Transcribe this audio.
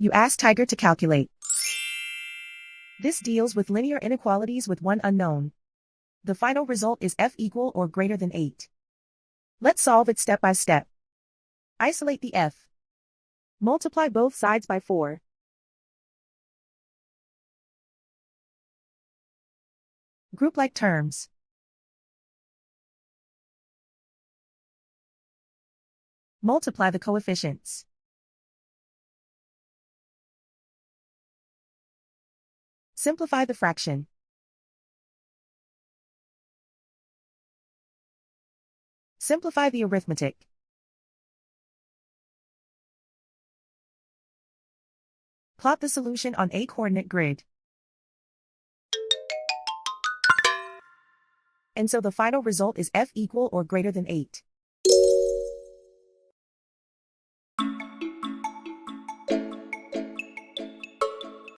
You ask Tiger to calculate. This deals with linear inequalities with one unknown. The final result is f equal or greater than 8. Let's solve it step by step. Isolate the f. Multiply both sides by 4. Group like terms. Multiply the coefficients. Simplify the fraction. Simplify the arithmetic. Plot the solution on a coordinate grid. And so the final result is f equal or greater than 8.